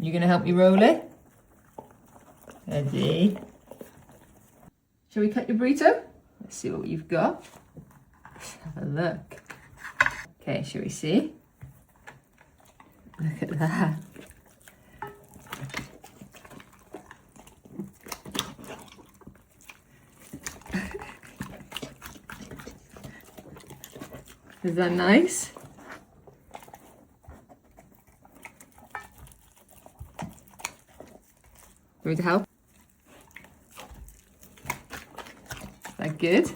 You gonna help me roll it? Ready? Shall we cut your burrito? Let's see what you've got. Let's have a look. Okay, shall we see? Look at that. Is that nice? Want me to help? Is that good?